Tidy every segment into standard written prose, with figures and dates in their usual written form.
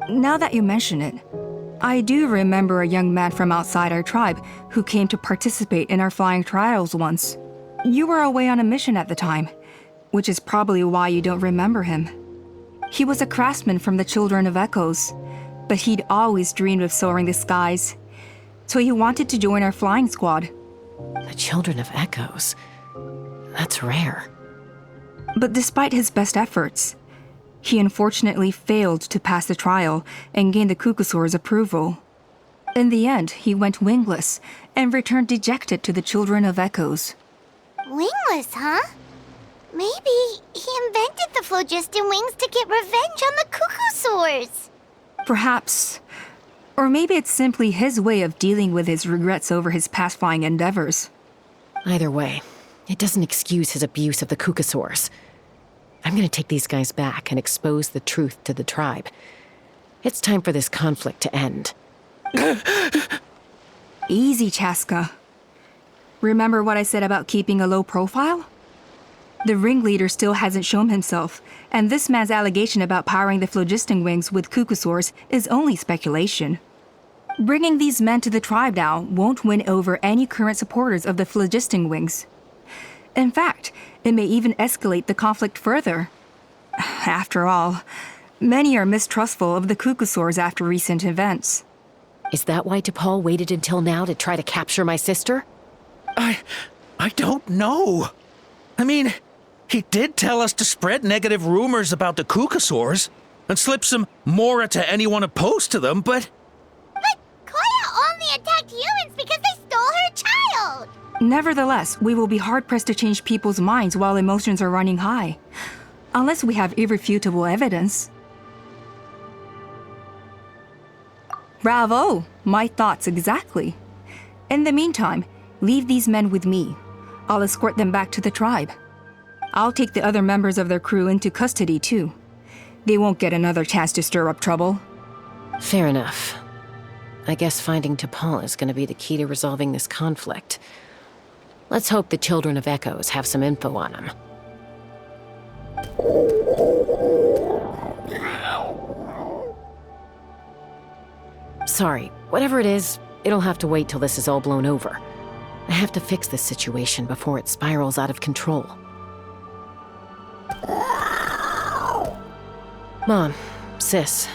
Now that you mention it, I do remember a young man from outside our tribe who came to participate in our flying trials once. You were away on a mission at the time, which is probably why you don't remember him. He was a craftsman from the Children of Echoes, but he'd always dreamed of soaring the skies, so he wanted to join our flying squad. The Children of Echoes? That's rare. But despite his best efforts, he unfortunately failed to pass the trial and gain the Kukusaur's approval. In the end, he went wingless and returned dejected to the Children of Echoes. Wingless, huh? Maybe he invented the phlogiston wings to get revenge on the Kukusaurs. Perhaps. Or maybe it's simply his way of dealing with his regrets over his past flying endeavors. Either way, it doesn't excuse his abuse of the Kukusaurs. I'm gonna take these guys back and expose the truth to the tribe. It's time for this conflict to end. Easy, Chaska. Remember what I said about keeping a low profile? The ringleader still hasn't shown himself, and this man's allegation about powering the phlogiston wings with Kukusaurs is only speculation. Bringing these men to the tribe now won't win over any current supporters of the phlogiston wings. In fact, it may even escalate the conflict further. After all, many are mistrustful of the Kukusaurs after recent events. Is that why T'Pol waited until now to try to capture my sister? I don't know. I mean, he did tell us to spread negative rumors about the Kukusaurs and slip some Mora to anyone opposed to them, but... But Koya only attacked humans because they stole her child! Nevertheless, we will be hard-pressed to change people's minds while emotions are running high. Unless we have irrefutable evidence. Bravo! My thoughts exactly. In the meantime, leave these men with me. I'll escort them back to the tribe. I'll take the other members of their crew into custody too. They won't get another chance to stir up trouble. Fair enough. I guess finding T'Pol is gonna be the key to resolving this conflict. Let's hope the Children of Echoes have some info on him. Sorry, whatever it is, it'll have to wait till this is all blown over. I have to fix this situation before it spirals out of control. Mom, sis,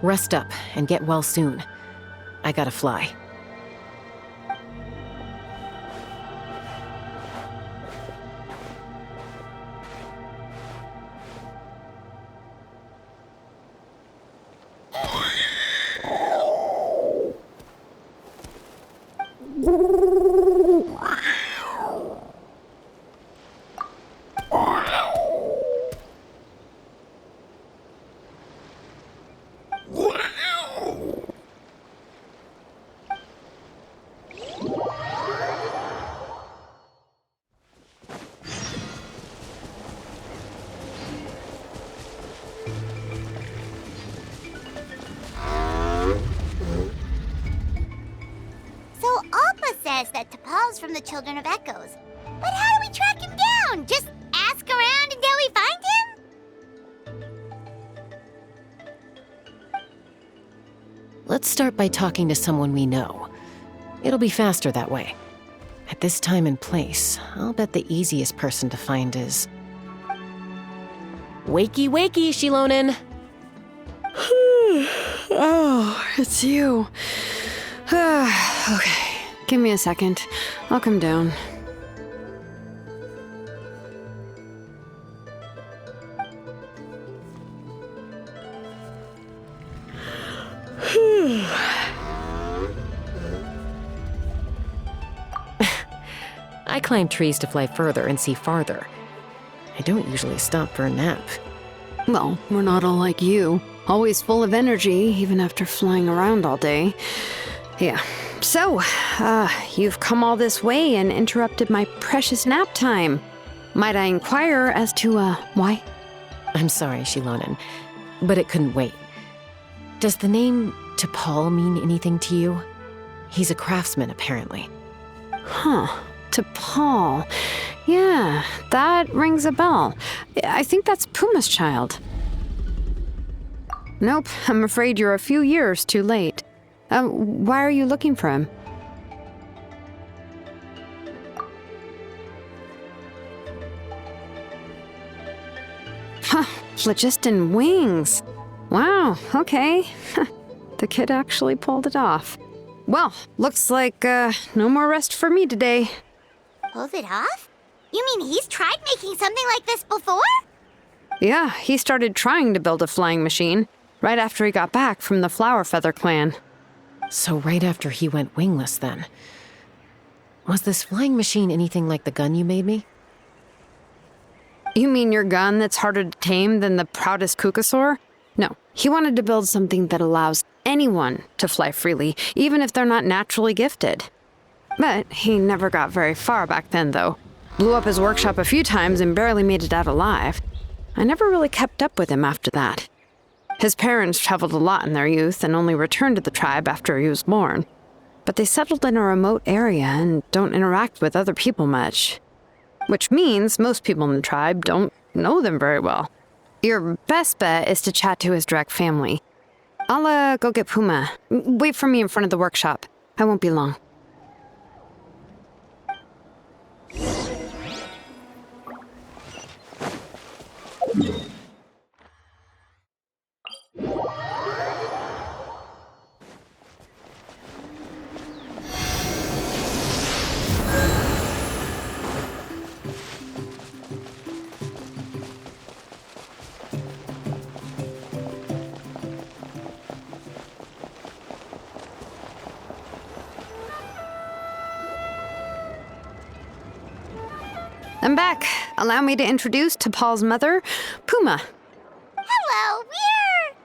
rest up and get well soon. I gotta fly. So Appa says that T'Pol's from the Children of Echoes. But how do we track him down? Just ask around until we find him? Let's start by talking to someone we know. It'll be faster that way. At this time and place, I'll bet the easiest person to find is... Wakey, wakey, Shilonen! Oh, it's you. Okay, give me a second. I'll come down. I climb trees to fly further and see farther. I don't usually stop for a nap. Well, we're not all like you. Always full of energy, even after flying around all day. Yeah. So, you've come all this way and interrupted my precious nap time. Might I inquire as to, why? I'm sorry, Shilonen, but it couldn't wait. Does the name T'Pol mean anything to you? He's a craftsman, apparently. Huh. T'Pol. Yeah, that rings a bell. I think that's Puma's child. Nope, I'm afraid you're a few years too late. Why are you looking for him? Huh, phlogiston wings. Wow, okay. The kid actually pulled it off. Well, looks like no more rest for me today. Pulled it off? You mean he's tried making something like this before? Yeah, he started trying to build a flying machine right after he got back from the Flower Feather clan. So right after he went wingless, then. Was this flying machine anything like the gun you made me? You mean your gun that's harder to tame than the proudest Kukasaur? No, he wanted to build something that allows anyone to fly freely, even if they're not naturally gifted. But he never got very far back then, though. Blew up his workshop a few times and barely made it out alive. I never really kept up with him after that. His parents traveled a lot in their youth and only returned to the tribe after he was born. But they settled in a remote area and don't interact with other people much. Which means most people in the tribe don't know them very well. Your best bet is to chat to his direct family. I'll go get Puma. Wait for me in front of the workshop. I won't be long. I'm back. Allow me to introduce to Paul's mother, Puma. Hello, we're...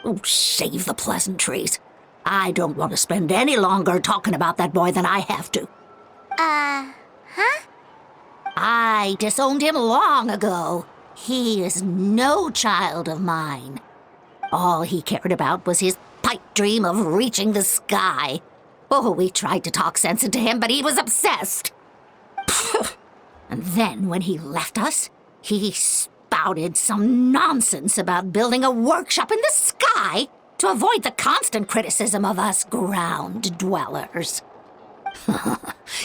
Oh, save the pleasantries. I don't want to spend any longer talking about that boy than I have to. Huh? I disowned him long ago. He is no child of mine. All he cared about was his pipe dream of reaching the sky. Oh, we tried to talk sense into him, but he was obsessed. And then when he left us, he spouted some nonsense about building a workshop in the sky to avoid the constant criticism of us ground dwellers.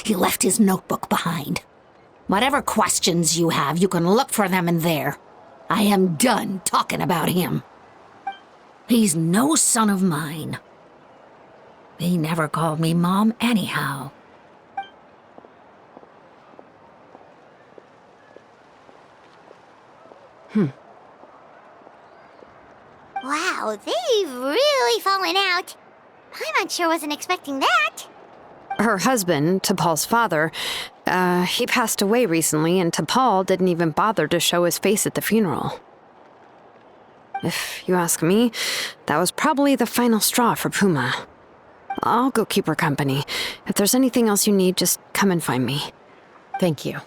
He left his notebook behind. Whatever questions you have, you can look for them in there. I am done talking about him. He's no son of mine. He never called me Mom anyhow. Wow, they've really fallen out. I'm sure wasn't expecting that. Her husband, T'Pol's father, he passed away recently, and T'Pol didn't even bother to show his face at the funeral. If you ask me, that was probably the final straw for Puma. I'll go keep her company. If there's anything else you need, just come and find me. Thank you.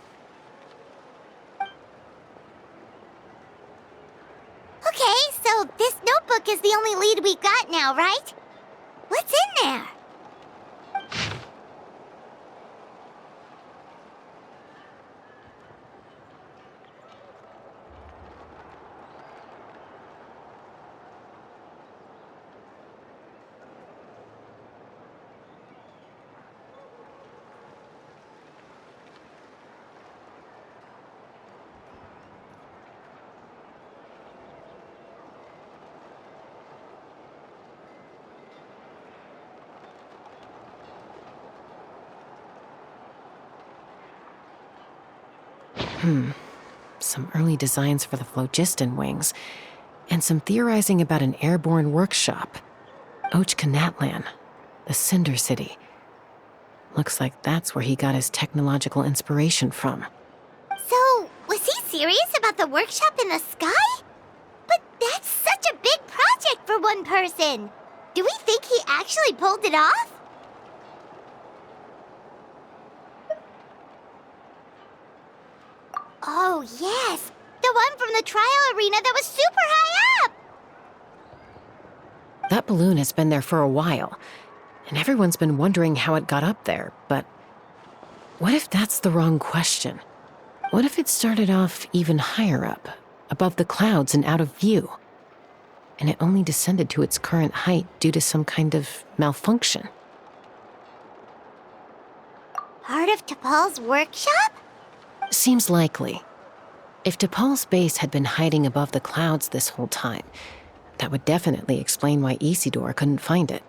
Okay, so this notebook is the only lead we got now, right? What's in there? Some early designs for the phlogiston wings, and some theorizing about an airborne workshop. Ochkanatlan, the Cinder City. Looks like that's where he got his technological inspiration from. So, was he serious about the workshop in the sky? But that's such a big project for one person. Do we think he actually pulled it off? Oh, yes. The one from the trial arena that was super high up. That balloon has been there for a while, and everyone's been wondering how it got up there, but what if that's the wrong question? What if it started off even higher up, above the clouds and out of view? and it only descended to its current height due to some kind of malfunction. Part of T'Pol's workshop? Seems likely. If T'Pol's base had been hiding above the clouds this whole time, that would definitely explain why Isidore couldn't find it.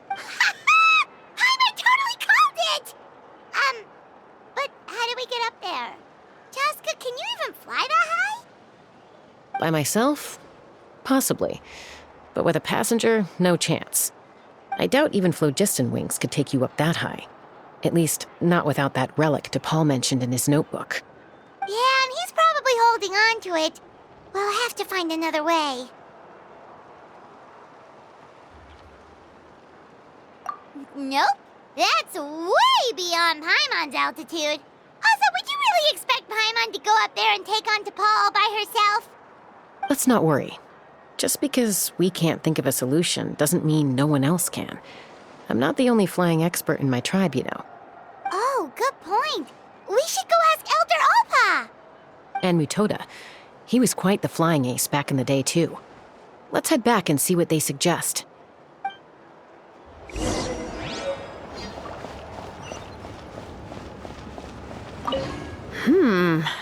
I totally called it! But how do we get up there? Chaska, can you even fly that high? By myself? Possibly. But with a passenger, no chance. I doubt even phlogiston wings could take you up that high. At least, not without that relic T'Pol mentioned in his notebook. Yeah, and he's probably holding on to it. We'll have to find another way. Nope. That's way beyond Paimon's altitude. Also, would you really expect Paimon to go up there and take on T'Pol all by herself? Let's not worry. Just because we can't think of a solution doesn't mean no one else can. I'm not the only flying expert in my tribe, you know. Oh, good point. We should go ask Elder Alpa. And Mutoda. He was quite the flying ace back in the day, too. Let's head back and see what they suggest.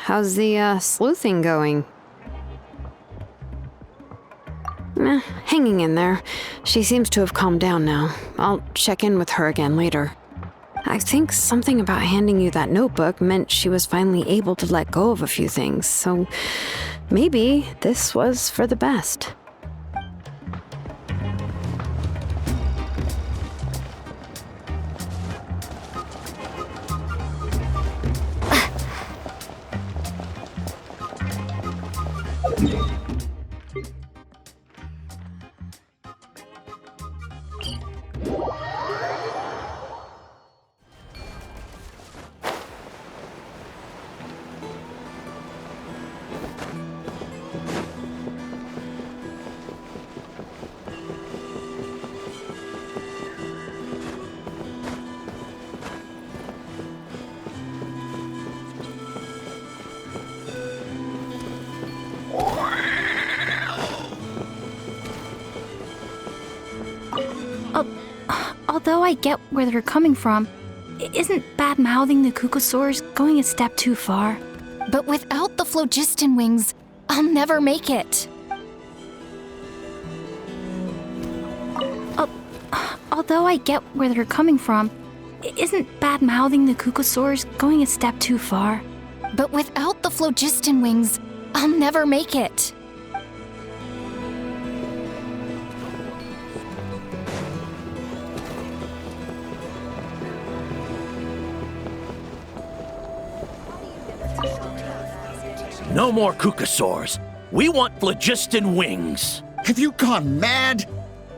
How's the sleuthing going? Hanging in there. She seems to have calmed down now. I'll check in with her again later. I think something about handing you that notebook meant she was finally able to let go of a few things, so maybe this was for the best. Although I get where they're coming from, isn't bad-mouthing the Kukasaurs going a step too far? But without the phlogiston wings, I'll never make it. Although I get where they're coming from, isn't bad-mouthing the Kukasaurs going a step too far? But without the phlogiston wings, I'll never make it. No more Kukasaurs. We want phlogiston wings. Have you gone mad?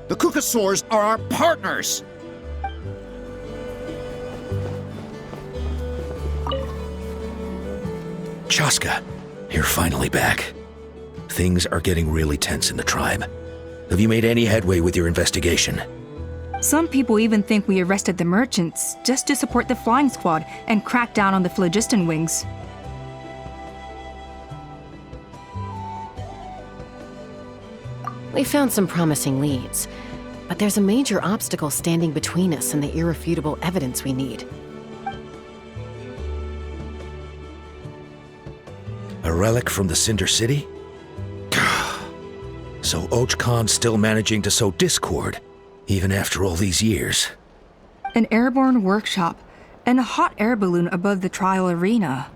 The Kukasaurs are our partners. Chaska, you're finally back. Things are getting really tense in the tribe. Have you made any headway with your investigation? Some people even think we arrested the merchants just to support the flying squad and crack down on the phlogiston wings. We found some promising leads, but there's a major obstacle standing between us and the irrefutable evidence we need. A relic from the Cinder City? So Och Khan's still managing to sow discord, even after all these years. An airborne workshop and a hot air balloon above the trial arena.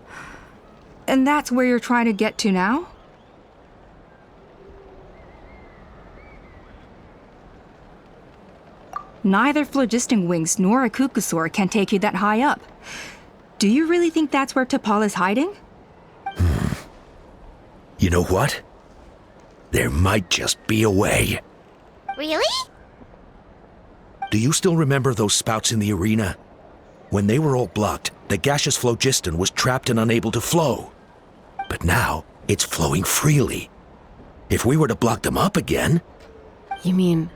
And that's where you're trying to get to now? Neither phlogiston wings nor a Kukasaur can take you that high up. Do you really think that's where T'Pol is hiding? You know what? There might just be a way. Really? Do you still remember those spouts in the arena? When they were all blocked, the gaseous phlogiston was trapped and unable to flow. But now, it's flowing freely. If we were to block them up again... You mean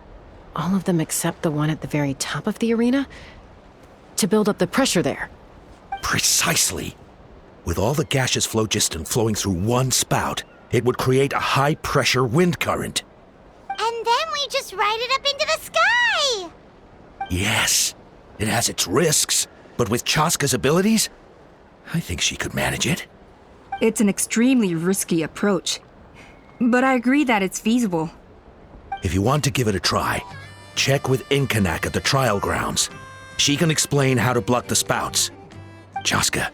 all of them except the one at the very top of the arena? To build up the pressure there? Precisely. With all the gaseous phlogiston flowing through one spout, it would create a high-pressure wind current. And you just ride it up into the sky? Yes, it has its risks, but with Chaska's abilities, I think she could manage it. It's an extremely risky approach, but I agree that it's feasible. If you want to give it a try, check with Inkanak at the trial grounds. She can explain how to block the spouts. Chaska,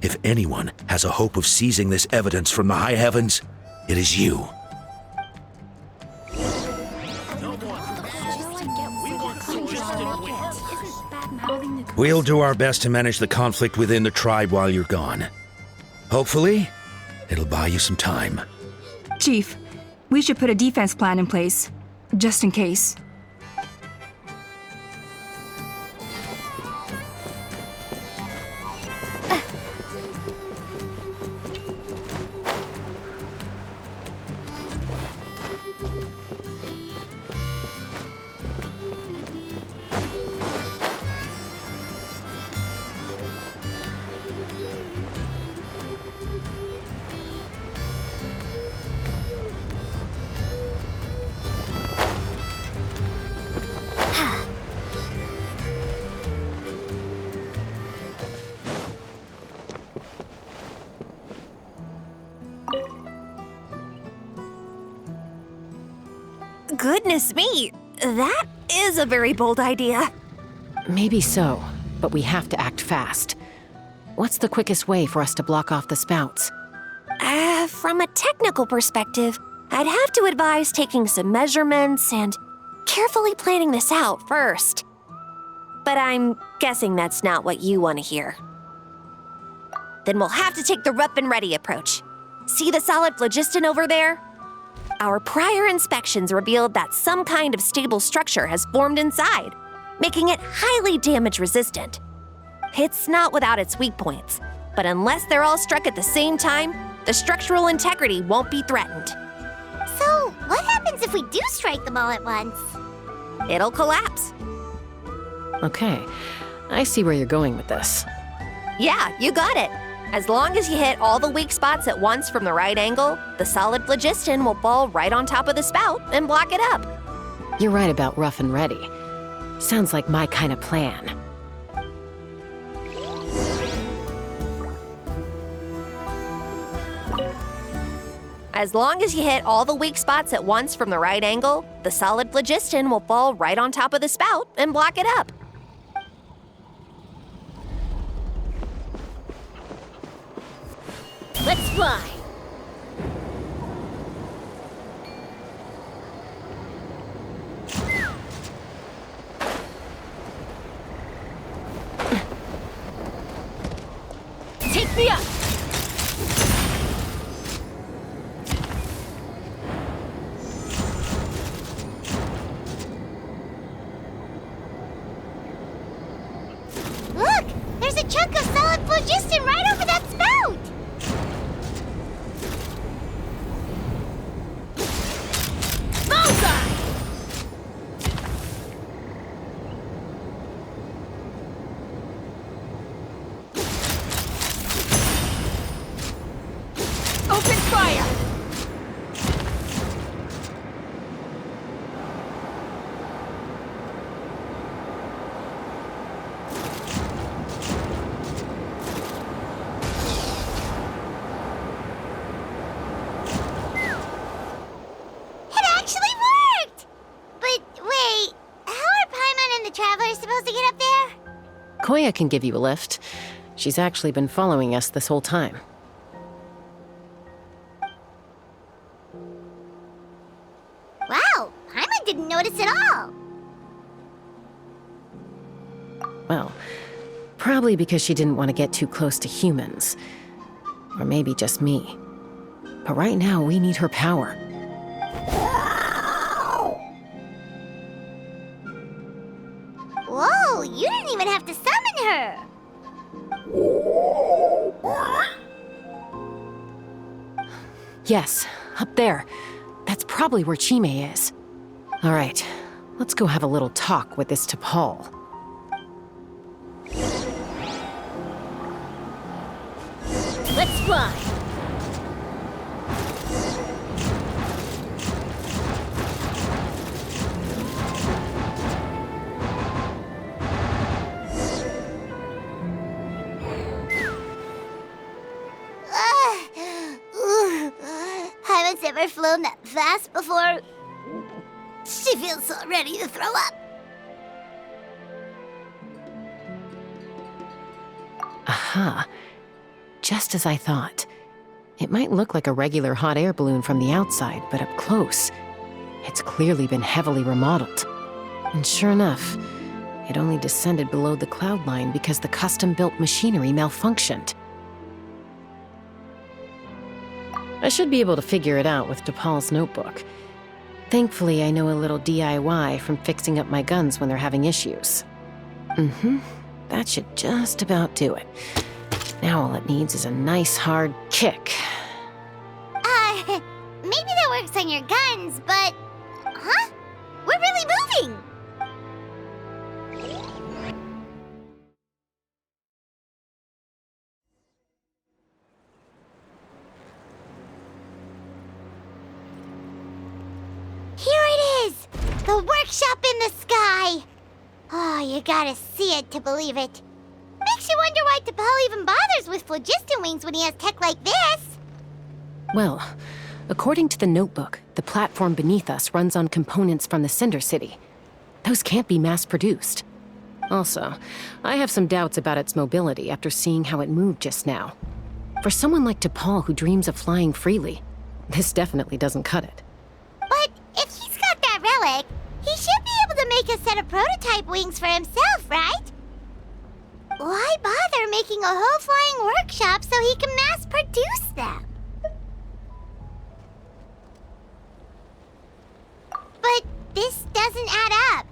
if anyone has a hope of seizing this evidence from the high heavens, it is you. We'll do our best to manage the conflict within the tribe while you're gone. Hopefully, it'll buy you some time. Chief, we should put a defense plan in place, just in case. Goodness me, that is a very bold idea. Maybe so, but we have to act fast. What's the quickest way for us to block off the spouts? From a technical perspective, I'd have to advise taking some measurements and carefully planning this out first. But I'm guessing that's not what you want to hear. Then we'll have to take the rough and ready approach. See the solid phlogiston over there? Our prior inspections revealed that some kind of stable structure has formed inside, making it highly damage resistant. It's not without its weak points, but unless they're all struck at the same time, the structural integrity won't be threatened. So, what happens if we do strike them all at once? It'll collapse. Okay, I see where you're going with this. Yeah, you got it. As long as you hit all the weak spots at once from the right angle, the solid phlogiston will fall right on top of the spout and block it up. You're right about rough and ready. Sounds like my kind of plan. As long as you hit all the weak spots at once from the right angle, the solid phlogiston will fall right on top of the spout and block it up. Let's fly! Take me up! Look! There's a chunk of solid phlogiston right over that spout! Bullseye! Open fire! It actually worked! But wait, how are Paimon and the Travelers supposed to get up there? Koya can give you a lift. She's actually been following us this whole time. Wow, Paimon didn't notice at all. Well, probably because she didn't want to get too close to humans. Or maybe just me. But right now, we need her power. Whoa, you didn't even have to summon her! Yes, up there. That's probably where Chime is. All right, let's go have a little talk with this T'Pol. Let's fly! anyone's ever flown that fast before. She feels so ready to throw up. Aha. Just as I thought. It might look like a regular hot air balloon from the outside, but up close, it's clearly been heavily remodeled. And sure enough, it only descended below the cloud line because the custom-built machinery malfunctioned. I should be able to figure it out with DePaul's notebook. Thankfully, I know a little DIY from fixing up my guns when they're having issues. That should just about do it. Now all it needs is a nice hard kick. Maybe that works on your guns, but... Huh? We're really moving! Here it is! The workshop in the sky! Oh, you gotta see it to believe it. Makes you wonder why DePaul even bothers with phlogiston wings when he has tech like this. Well, according to the notebook, the platform beneath us runs on components from the Cinder City. Those can't be mass-produced. Also, I have some doubts about its mobility after seeing how it moved just now. For someone like DePaul who dreams of flying freely, this definitely doesn't cut it. But if he's got that relic, he should be able to make a set of prototype wings for himself, right? Why bother making a whole flying workshop so he can mass-produce them? But this doesn't add up.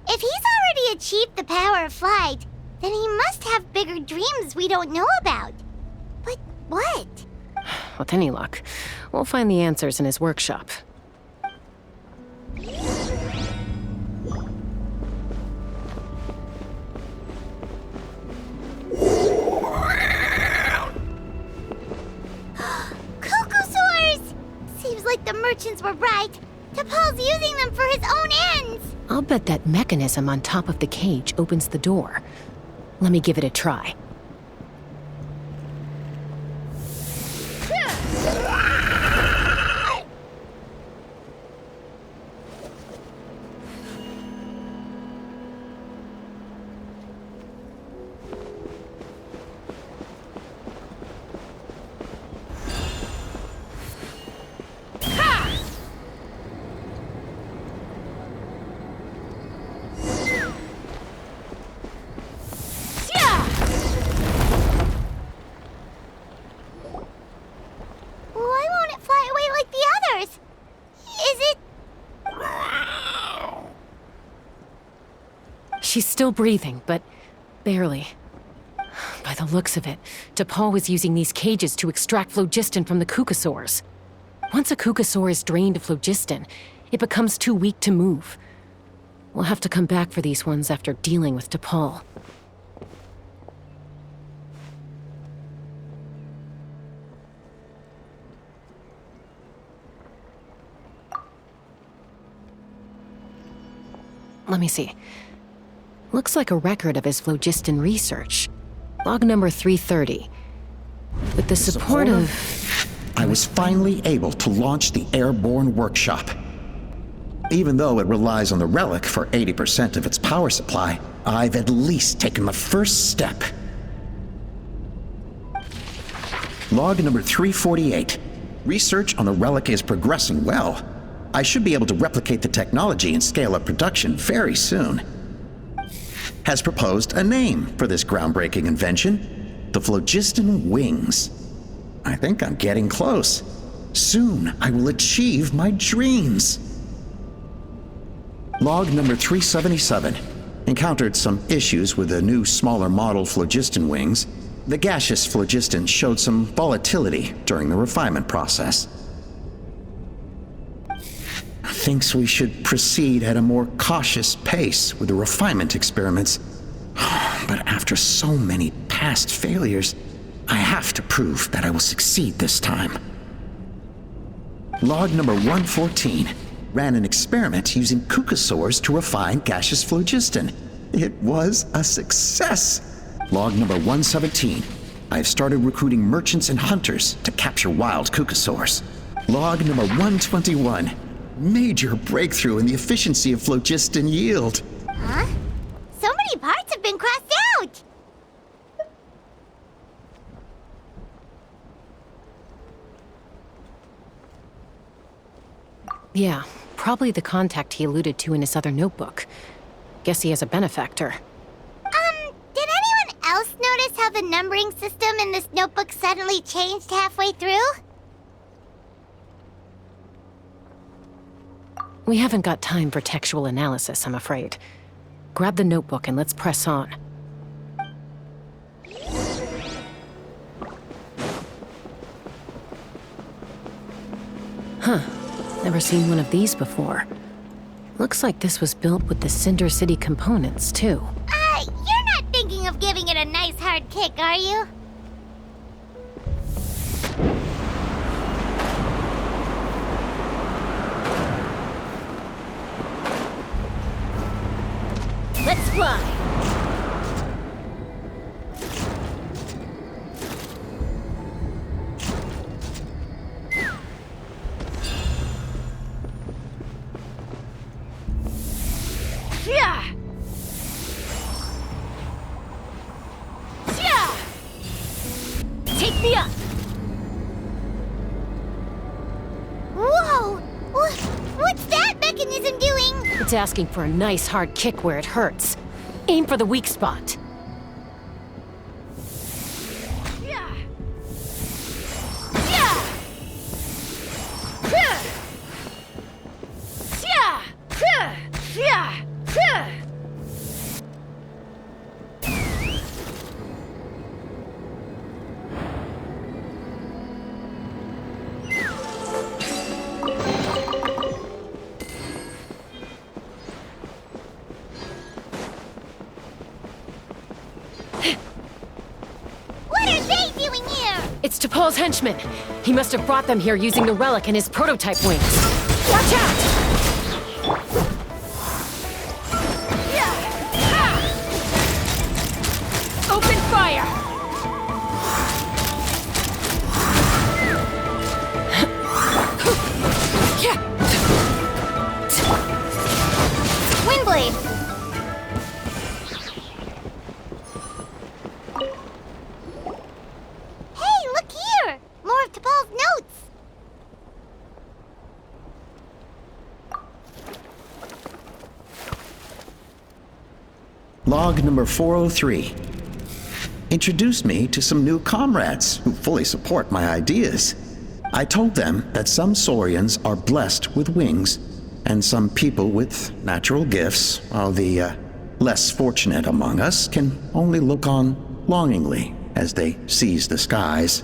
If he's already achieved the power of flight, then he must have bigger dreams we don't know about. But what? With any luck, we'll find the answers in his workshop. Cocosaurs! Seems like the merchants were right. DePaul's using them for his own ends. I'll bet that mechanism on top of the cage opens the door. Let me give it a try. Why won't it fly away like the others? Is it... She's still breathing, but barely. By the looks of it, DePaul was using these cages to extract phlogiston from the cucosaurs. Once a cucosaur is drained of phlogiston, it becomes too weak to move. We'll have to come back for these ones after dealing with DePaul. Let me see. Looks like a record of his phlogiston research. Log number 330. With the support of... I was finally able to launch the airborne workshop. Even though it relies on the relic for 80% of its power supply, I've at least taken the first step. Log number 348. Research on the relic is progressing well. I should be able to replicate the technology and scale up production very soon. Has proposed a name for this groundbreaking invention: the phlogiston wings. I think I'm getting close. Soon I will achieve my dreams. Log number 377. Encountered some issues with the new smaller model phlogiston wings. The gaseous phlogiston showed some volatility during the refinement process. Thinks we should proceed at a more cautious pace with the refinement experiments. But after so many past failures, I have to prove that I will succeed this time. Log number 114. Ran an experiment using cucosaurs to refine gaseous phlogiston. It was a success. Log number 117. I've started recruiting merchants and hunters to capture wild cucosaurs. Log number 121. Major breakthrough in the efficiency of phlogiston yield. Huh? So many parts have been crossed out! Yeah, probably the contact he alluded to in his other notebook. Guess he has a benefactor. Did anyone else notice how the numbering system in this notebook suddenly changed halfway through? We haven't got time for textual analysis, I'm afraid. Grab the notebook and let's press on. Huh. Never seen one of these before. Looks like this was built with the Cinder City components, too. You're not thinking of giving it a nice hard kick, are you? Let's fly! Yeah! Yeah! Take me up! Whoa! What's that mechanism doing? It's asking for a nice hard kick where it hurts. Aim for the weak spot. Yeah! Yeah! Yeah! Yeah! Yeah! Yeah! What are they doing here? It's T'Pol's henchman. He must have brought them here using the relic and his prototype wings. Watch out! Open fire! Windblade! Hey, look here! More of T'Pol's notes! Log number 403. Introduced me to some new comrades who fully support my ideas. I told them that some Saurians are blessed with wings, and some people with natural gifts, while the less fortunate among us can only look on longingly as they seize the skies.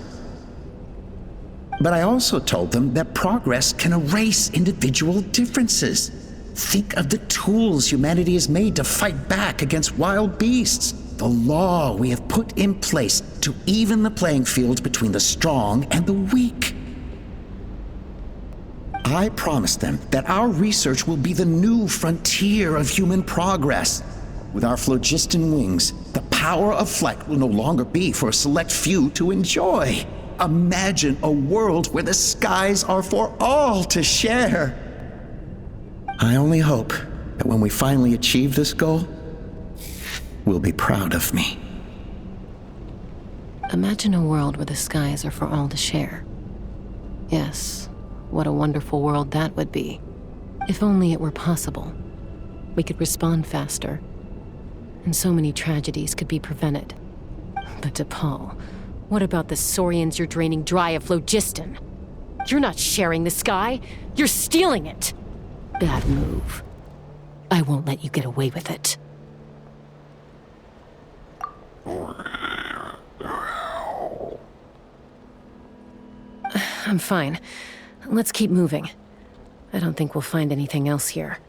But I also told them that progress can erase individual differences. Think of the tools humanity has made to fight back against wild beasts. The law we have put in place to even the playing field between the strong and the weak. I promised them that our research will be the new frontier of human progress. With our phlogiston wings, the power of flight will no longer be for a select few to enjoy. Imagine a world where the skies are for all to share. I only hope that when we finally achieve this goal, we'll be proud of me. Imagine a world where the skies are for all to share. Yes, what a wonderful world that would be. If only it were possible. We could respond faster, and so many tragedies could be prevented. But T'Pol, what about the Saurians you're draining dry of phlogiston? You're not sharing the sky, you're stealing it! Bad move. I won't let you get away with it. I'm fine. Let's keep moving. I don't think we'll find anything else here.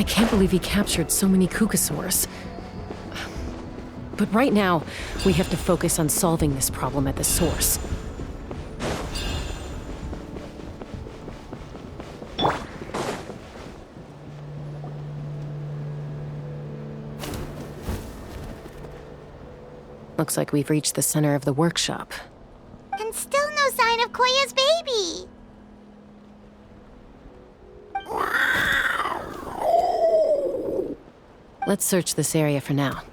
I can't believe he captured so many Kukasaurs. But right now, we have to focus on solving this problem at the source. Looks like we've reached the center of the workshop. And still no sign of Koya's baby. Let's search this area for now.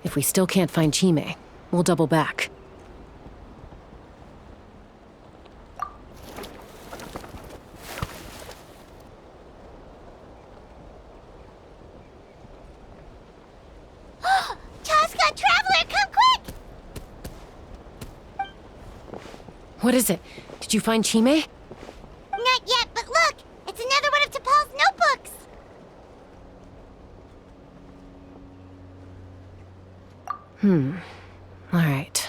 If we still can't find Chime, we'll double back. Chaska, Traveler, come quick! What is it? Did you find Chime? Not yet, but look! It's another one of T'Pol's notebooks! All right.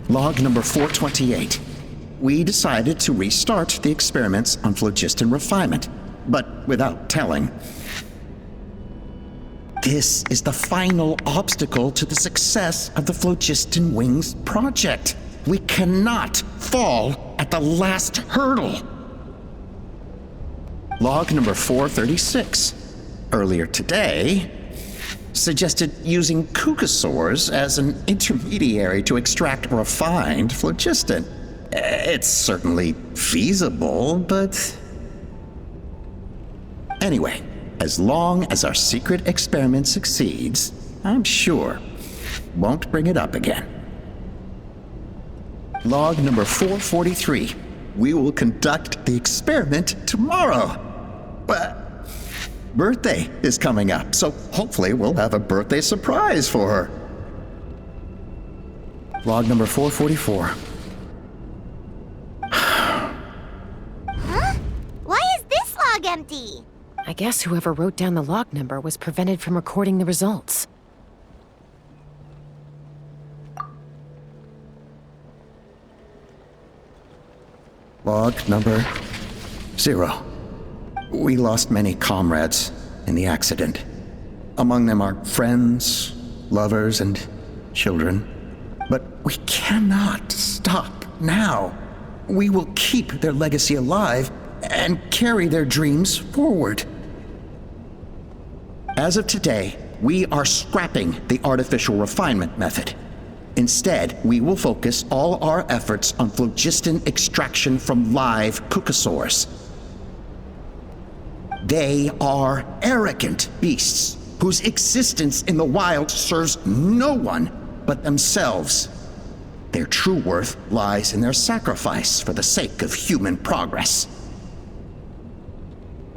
Log number 428. We decided to restart the experiments on phlogiston refinement, but without telling. This is the final obstacle to the success of the Phlogiston Wings project. We cannot fall at the last hurdle. Log number 436. Earlier today, suggested using Kukasaurs as an intermediary to extract refined phlogiston. It's certainly feasible, but... Anyway, as long as our secret experiment succeeds, I'm sure won't bring it up again. Log number 443. We will conduct the experiment tomorrow. But birthday is coming up, so hopefully we'll have a birthday surprise for her. Log number 444. Huh? Why is this log empty? I guess whoever wrote down the log number was prevented from recording the results. Log number 0. We lost many comrades in the accident. Among them are friends, lovers, and children. But we cannot stop now. We will keep their legacy alive and carry their dreams forward. As of today, we are scrapping the artificial refinement method. Instead, we will focus all our efforts on phlogiston extraction from live Kukasaurs. They are arrogant beasts whose existence in the wild serves no one but themselves. Their true worth lies in their sacrifice for the sake of human progress.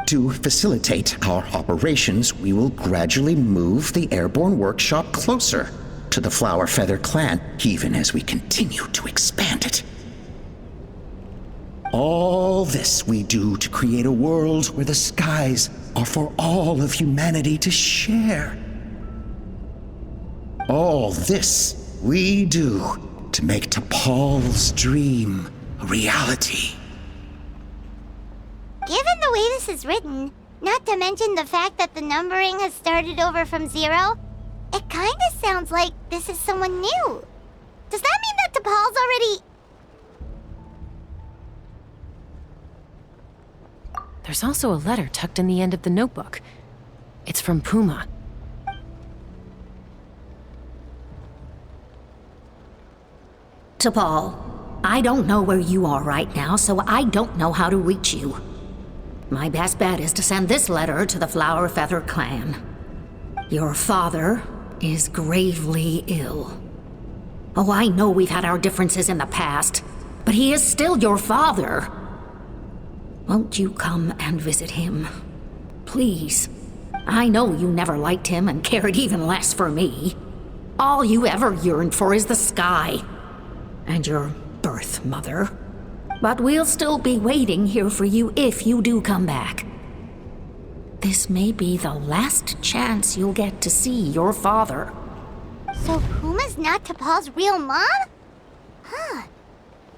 To facilitate our operations, we will gradually move the airborne workshop closer to the Flower Feather clan, even as we continue to expand it. All this we do to create a world where the skies are for all of humanity to share. All this we do to make T'Pol's dream a reality. Given the way this is written, not to mention the fact that the numbering has started over from 0, it kinda sounds like this is someone new. Does that mean that T'Pol's already... There's also a letter tucked in the end of the notebook. It's from Puma. T'Pol, I don't know where you are right now, so I don't know how to reach you. My best bet is to send this letter to the Flower Feather clan. Your father is gravely ill. Oh, I know we've had our differences in the past, but he is still your father. Won't you come and visit him? Please. I know you never liked him and cared even less for me. All you ever yearned for is the sky. And your birth mother. But we'll still be waiting here for you if you do come back. This may be the last chance you'll get to see your father. So Puma's not T'Pol's real mom? Huh.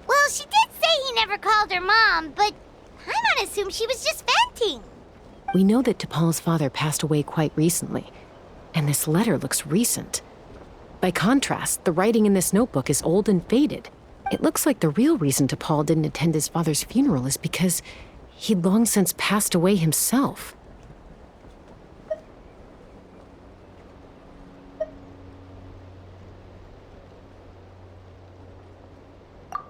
Well, she did say he never called her mom, but I'm gonna assume she was just venting. We know that T'Pol's father passed away quite recently, and this letter looks recent. By contrast, the writing in this notebook is old and faded. It looks like the real reason T'Pol didn't attend his father's funeral is because he'd long since passed away himself.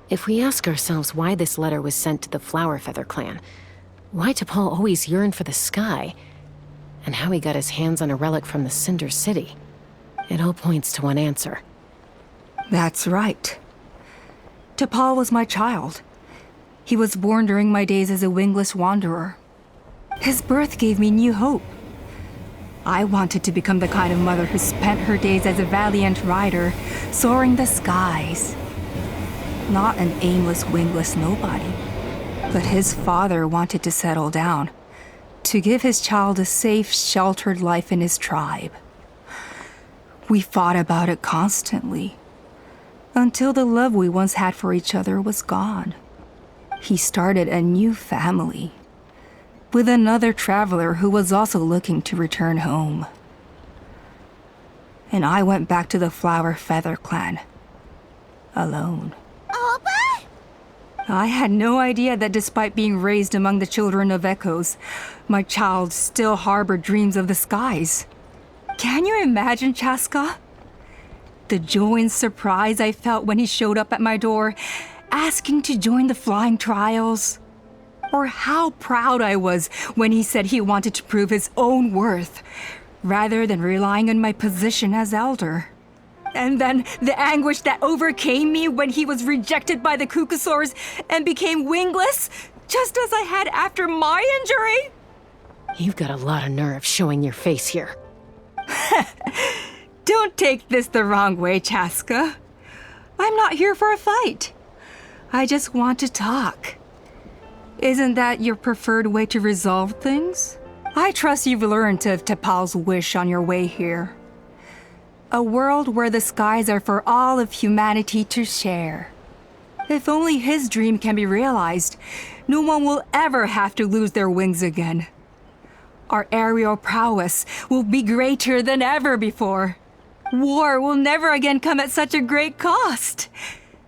If we ask ourselves why this letter was sent to the Flower Feather clan, why T'Pol always yearned for the sky, and how he got his hands on a relic from the Cinder City, it all points to one answer. That's right. T'Pol was my child. He was born during my days as a wingless wanderer. His birth gave me new hope. I wanted to become the kind of mother who spent her days as a valiant rider, soaring the skies. Not an aimless, wingless nobody. But his father wanted to settle down, to give his child a safe, sheltered life in his tribe. We fought about it constantly, until the love we once had for each other was gone. He started a new family, with another traveler who was also looking to return home. And I went back to the Flower Feather clan, alone. Oppa? I had no idea that despite being raised among the children of echoes, my child still harbored dreams of the skies. Can you imagine, Chaska? The joy and surprise I felt when he showed up at my door, asking to join the flying trials. Or how proud I was when he said he wanted to prove his own worth, rather than relying on my position as elder. And then the anguish that overcame me when he was rejected by the Cucusaurs and became wingless, just as I had after my injury. You've got a lot of nerve showing your face here. Don't take this the wrong way, Chaska. I'm not here for a fight. I just want to talk. Isn't that your preferred way to resolve things? I trust you've learned of T'Pol's wish on your way here. A world where the skies are for all of humanity to share. If only his dream can be realized, no one will ever have to lose their wings again. Our aerial prowess will be greater than ever before. War will never again come at such a great cost.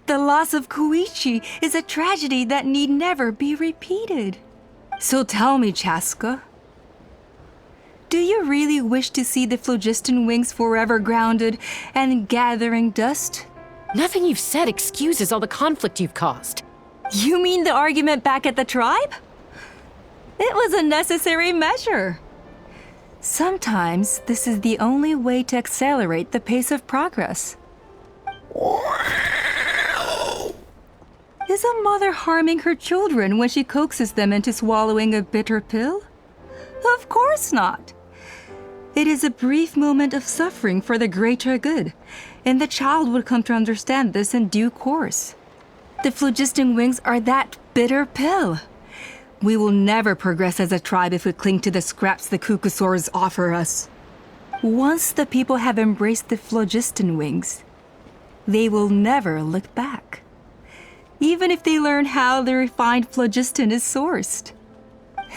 The loss of Koichi is a tragedy that need never be repeated. So tell me, Chaska, do you really wish to see the phlogiston wings forever grounded and gathering dust? Nothing you've said excuses all the conflict you've caused. You mean the argument back at the tribe? It was a necessary measure. Sometimes this is the only way to accelerate the pace of progress. Is a mother harming her children when she coaxes them into swallowing a bitter pill? Of course not. It is a brief moment of suffering for the greater good, and the child would come to understand this in due course. The phlogiston wings are that bitter pill. We will never progress as a tribe if we cling to the scraps the Cucusaurs offer us. Once the people have embraced the phlogiston wings, they will never look back. Even if they learn how the refined phlogiston is sourced.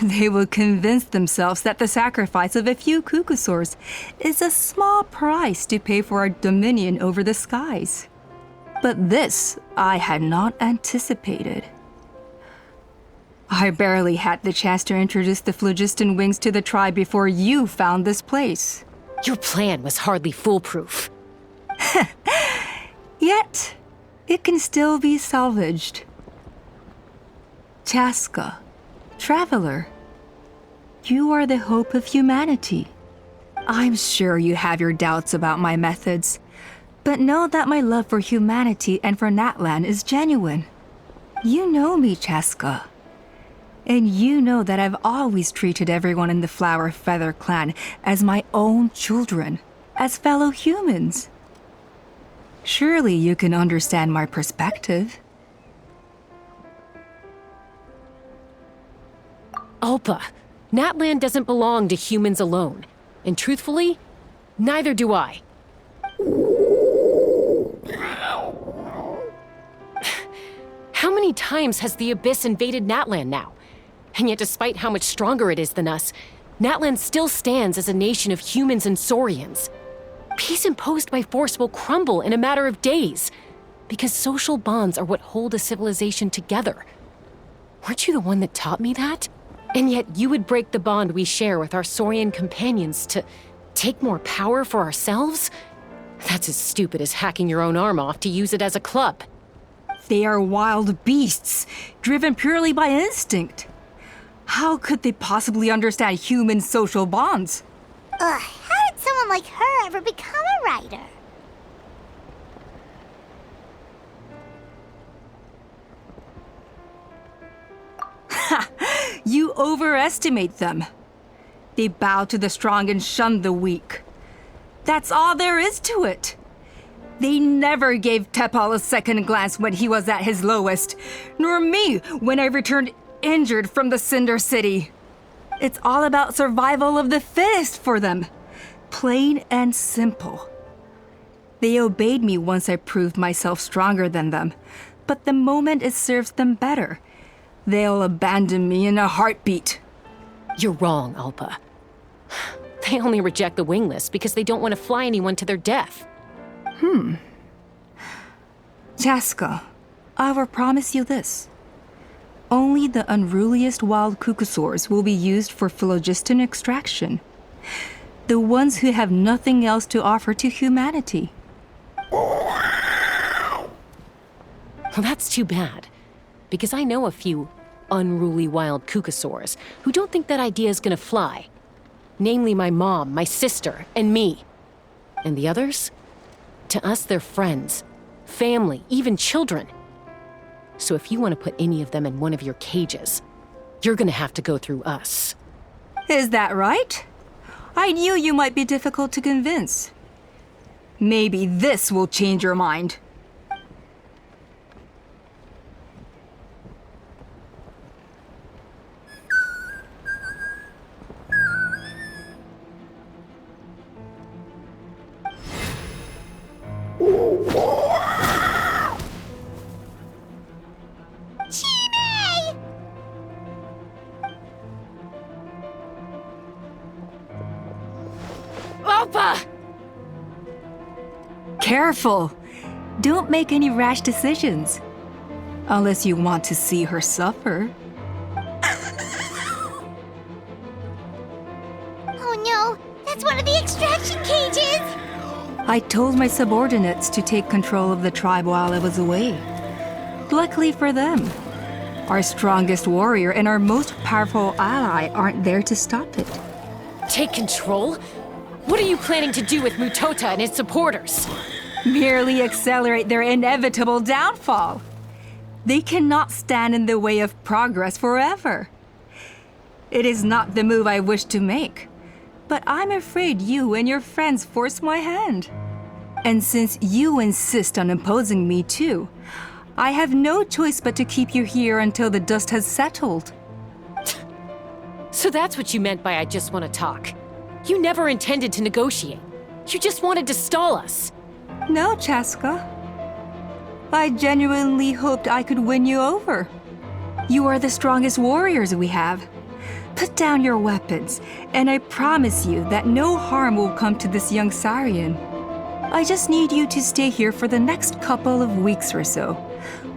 They will convince themselves that the sacrifice of a few Cucusaurs is a small price to pay for our dominion over the skies. But this I had not anticipated. I barely had the chance to introduce the phlogiston wings to the tribe before you found this place. Your plan was hardly foolproof. Yet, it can still be salvaged. Chaska, traveler, you are the hope of humanity. I'm sure you have your doubts about my methods, but know that my love for humanity and for Natlan is genuine. You know me, Chaska. And you know that I've always treated everyone in the Flower Feather clan as my own children, as fellow humans. Surely you can understand my perspective. Alpa, Natlan doesn't belong to humans alone. And truthfully, neither do I. How many times has the Abyss invaded Natlan now? And yet despite how much stronger it is than us, Natlan still stands as a nation of humans and Saurians. Peace imposed by force will crumble in a matter of days, because social bonds are what hold a civilization together. Weren't you the one that taught me that? And yet you would break the bond we share with our Saurian companions to take more power for ourselves? That's as stupid as hacking your own arm off to use it as a club. They are wild beasts, driven purely by instinct. How could they possibly understand human social bonds? Ugh, how did someone like her ever become a writer? You overestimate them. They bow to the strong and shun the weak. That's all there is to it. They never gave Tepal a second glance when he was at his lowest, nor me when I returned injured from the Cinder City. It's all about survival of the fittest for them. Plain and simple. They obeyed me once I proved myself stronger than them, but the moment it serves them better, they'll abandon me in a heartbeat. You're wrong, Alpa. They only reject the wingless because they don't want to fly anyone to their death. Chaska, I will promise you this. Only the unruliest wild cucosaurs will be used for phlogiston extraction. The ones who have nothing else to offer to humanity. Well, that's too bad, because I know a few unruly wild cucosaurs who don't think that idea is gonna fly. Namely my mom, my sister, and me. And the others? To us, they're friends, family, even children. So if you want to put any of them in one of your cages, you're gonna have to go through us. Is that right? I knew you might be difficult to convince. Maybe this will change your mind. Alpa! Careful! Don't make any rash decisions. Unless you want to see her suffer. Oh no, that's one of the extraction cages! I told my subordinates to take control of the tribe while I was away. Luckily for them, our strongest warrior and our most powerful ally aren't there to stop it. Take control? What are you planning to do with Mutota and his supporters? Merely accelerate their inevitable downfall. They cannot stand in the way of progress forever. It is not the move I wish to make, but I'm afraid you and your friends force my hand. And since you insist on imposing me too, I have no choice but to keep you here until the dust has settled. So that's what you meant by I just want to talk. You never intended to negotiate. You just wanted to stall us. No, Chaska. I genuinely hoped I could win you over. You are the strongest warriors we have. Put down your weapons, and I promise you that no harm will come to this young Saurian. I just need you to stay here for the next couple of weeks or so,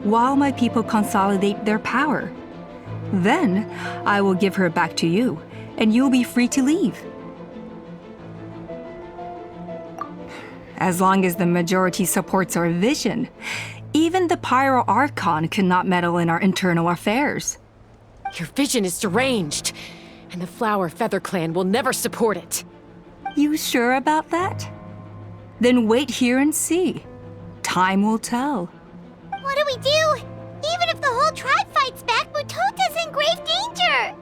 while my people consolidate their power. Then, I will give her back to you, and you'll be free to leave. As long as the majority supports our vision, even the Pyro Archon cannot meddle in our internal affairs. Your vision is deranged, and the Flower Feather Clan will never support it. You sure about that? Then wait here and see. Time will tell. What do we do? Even if the whole tribe fights back, Mutota's in grave danger!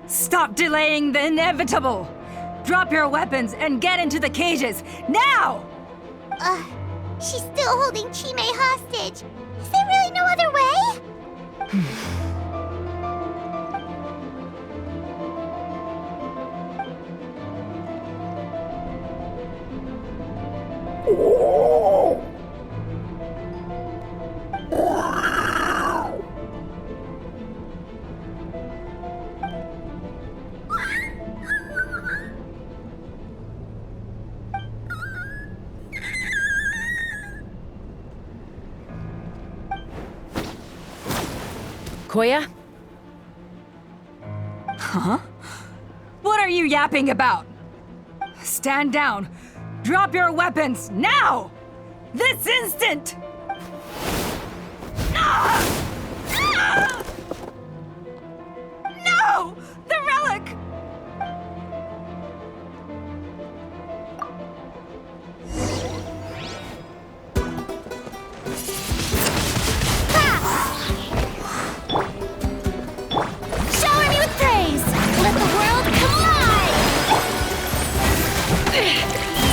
Stop delaying the inevitable! Drop your weapons and get into the cages, now! She's still holding Chime hostage. Is there really no other way? Koya? Huh? What are you yapping about? Stand down. Drop your weapons, now! This instant! Ah! Ah! No! The relic! Shower me with praise! Let the world come alive!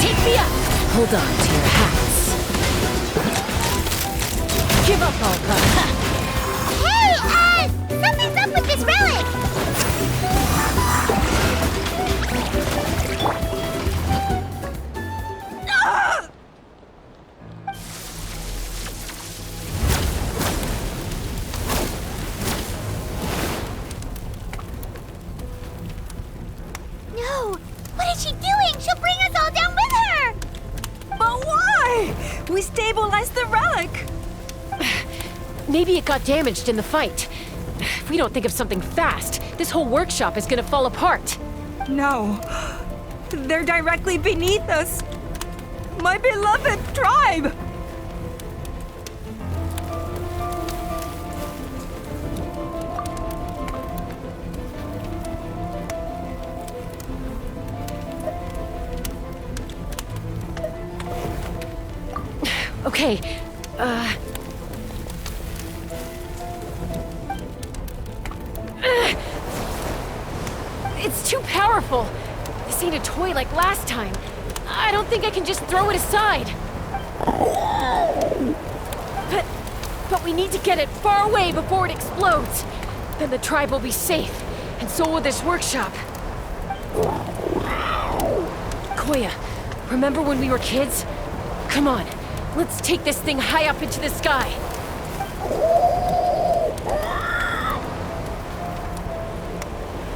Take me up! Hold on to your hats. Give up, Alka. Hey, something's up with this relic! Ah! No! What is she doing? She'll bring us all down with her! But why? We stabilized the relic! Maybe it got damaged in the fight. If we don't think of something fast, this whole workshop is gonna fall apart. No. They're directly beneath us. My beloved tribe! Okay, It's too powerful. This ain't a toy like last time. I don't think I can just throw it aside. But we need to get it far away before it explodes. Then the tribe will be safe, and so will this workshop. Koya, remember when we were kids? Come on, let's take this thing high up into the sky.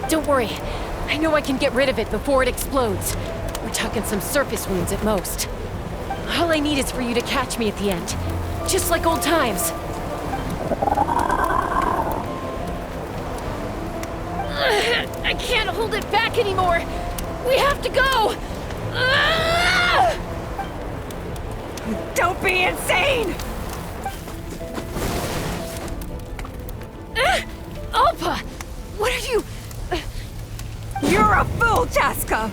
Don't worry, I know I can get rid of it before it explodes. We're talking some surface wounds at most. All I need is for you to catch me at the end, just like old times. I can't hold it back anymore. We have to go. Don't be insane! Alpa, what are you? You're a fool, Chaska!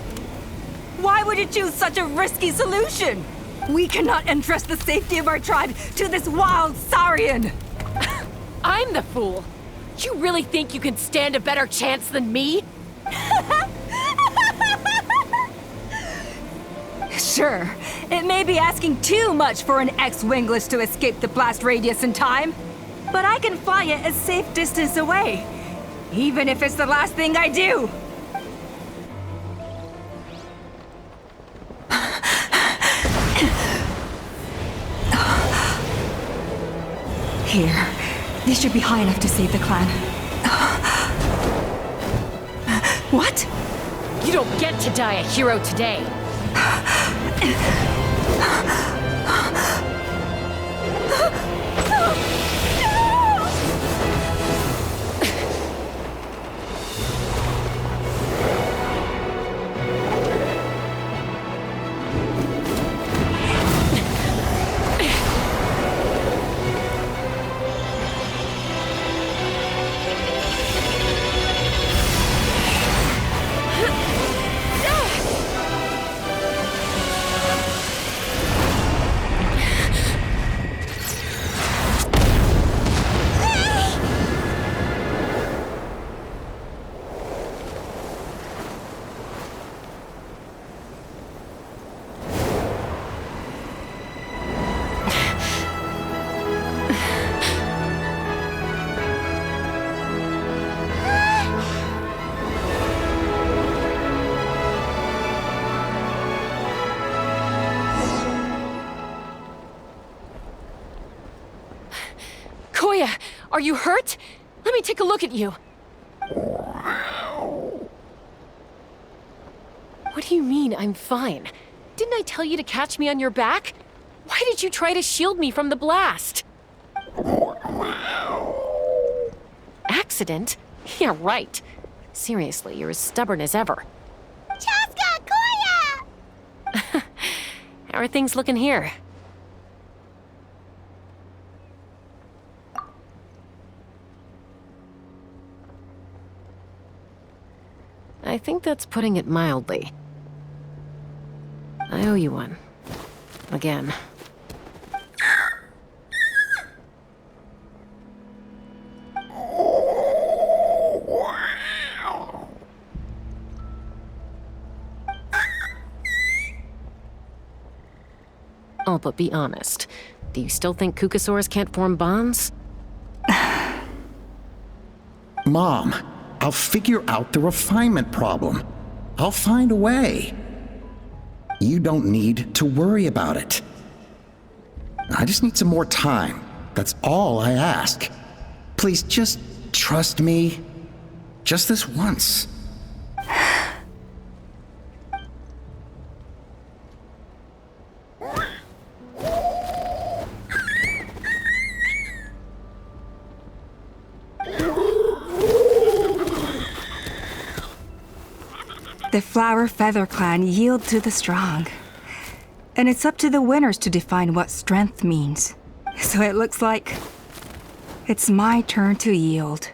Why would you choose such a risky solution? We cannot entrust the safety of our tribe to this wild Saurian! I'm the fool. You really think you can stand a better chance than me? Sure, it may be asking too much for an ex-wingless to escape the blast radius in time, but I can fly it a safe distance away, even if it's the last thing I do. Here, this should be high enough to save the clan. What? You don't get to die a hero today. Koya, are you hurt? Let me take a look at you. What do you mean, I'm fine? Didn't I tell you to catch me on your back? Why did you try to shield me from the blast? accident. Yeah, right. Seriously, you're as stubborn as ever. Chaska, Koya! How are things looking here? I think that's putting it mildly. I owe you one. Again. Oh, but be honest. Do you still think Kukasaurs can't form bonds? Mom, I'll figure out the refinement problem. I'll find a way. You don't need to worry about it. I just need some more time. That's all I ask. Please just trust me. Just this once. The Flower Feather Clan yield to the strong. And it's up to the winners to define what strength means. So it looks like it's my turn to yield.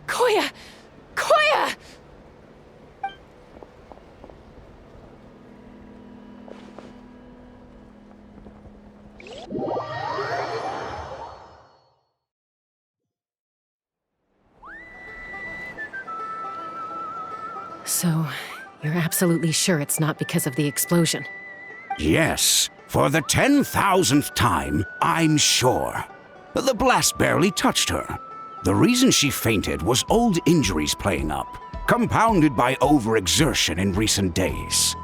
Koya! Koya! So, you're absolutely sure it's not because of the explosion? Yes, for the 10,000th time, I'm sure. The blast barely touched her. The reason she fainted was old injuries playing up, compounded by overexertion in recent days.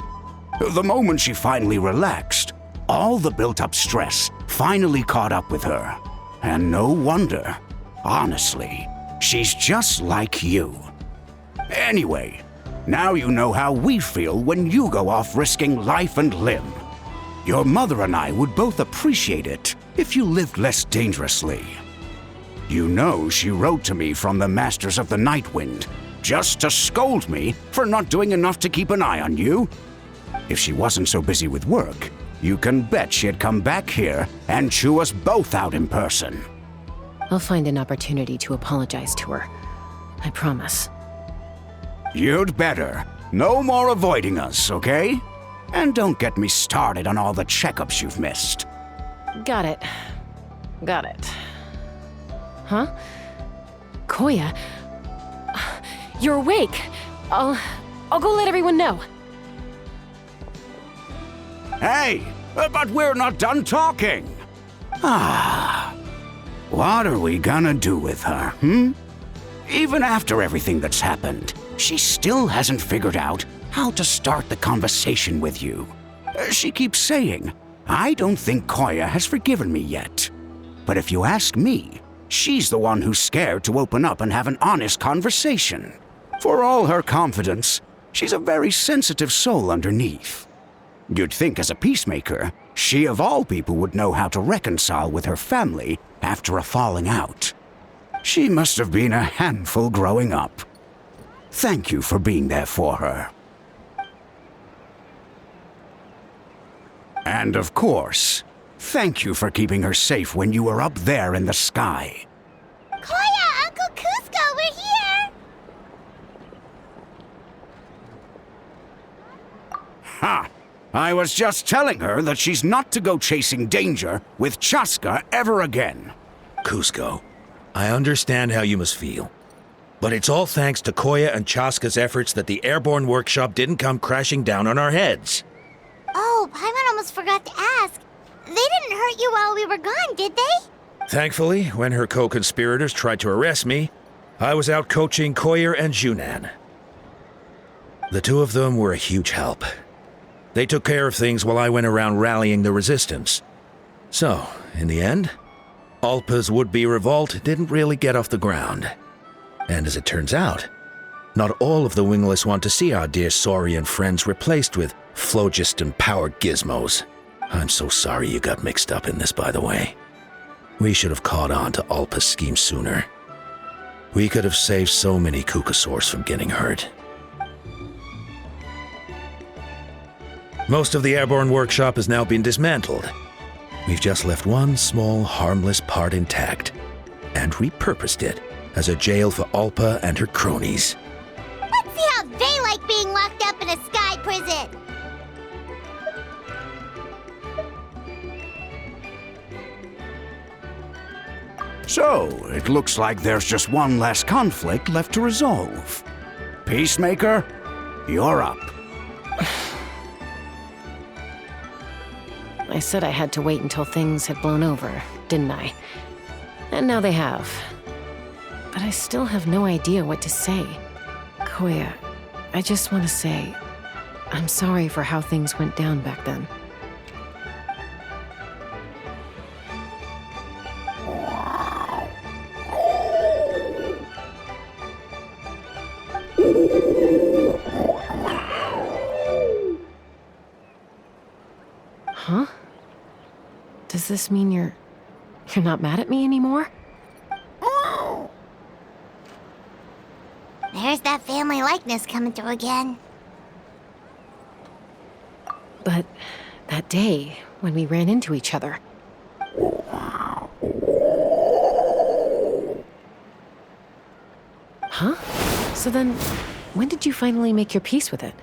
The moment she finally relaxed, all the built-up stress finally caught up with her. And no wonder. Honestly, she's just like you. Anyway, now you know how we feel when you go off risking life and limb. Your mother and I would both appreciate it if you lived less dangerously. You know she wrote to me from the Masters of the Night Wind, just to scold me for not doing enough to keep an eye on you. If she wasn't so busy with work, you can bet she'd come back here and chew us both out in person. I'll find an opportunity to apologize to her. I promise. You'd better. No more avoiding us, okay? And don't get me started on all the checkups you've missed. Got it. Got it. Huh? Koya? You're awake. I'll go let everyone know. Hey, but we're not done talking. What are we gonna do with her, Even after everything that's happened, she still hasn't figured out how to start the conversation with you. She keeps saying, I don't think Koya has forgiven me yet. But if you ask me, she's the one who's scared to open up and have an honest conversation. For all her confidence, she's a very sensitive soul underneath. You'd think as a peacemaker, she of all people would know how to reconcile with her family after a falling out. She must have been a handful growing up. Thank you for being there for her. And of course, thank you for keeping her safe when you were up there in the sky. Koya, Uncle Cusco, we're here! Ha! I was just telling her that she's not to go chasing danger with Chaska ever again. Cusco, I understand how you must feel. But it's all thanks to Koya and Chaska's efforts that the airborne workshop didn't come crashing down on our heads. Oh, Paimon almost forgot to ask. They didn't hurt you while we were gone, did they? Thankfully, when her co-conspirators tried to arrest me, I was out coaching Koyer and Junan. The two of them were a huge help. They took care of things while I went around rallying the resistance. So, in the end, Alpa's would-be revolt didn't really get off the ground. And as it turns out, not all of the wingless want to see our dear Saurian friends replaced with phlogiston-powered gizmos. I'm so sorry you got mixed up in this, by the way. We should have caught on to Alpa's scheme sooner. We could have saved so many Kukasaurs from getting hurt. Most of the airborne workshop has now been dismantled. We've just left one small, harmless part intact, and repurposed it as a jail for Alpa and her cronies. Let's see how they like being locked up in a sky prison. So, it looks like there's just one last conflict left to resolve. Peacemaker, you're up. I said I had to wait until things had blown over, didn't I? And now they have. But I still have no idea what to say. Koya, I just want to say, I'm sorry for how things went down back then. Huh? Does this mean you're not mad at me anymore? There's that family likeness coming through again. But that day, when we ran into each other. Huh? So then, when did you finally make your peace with it?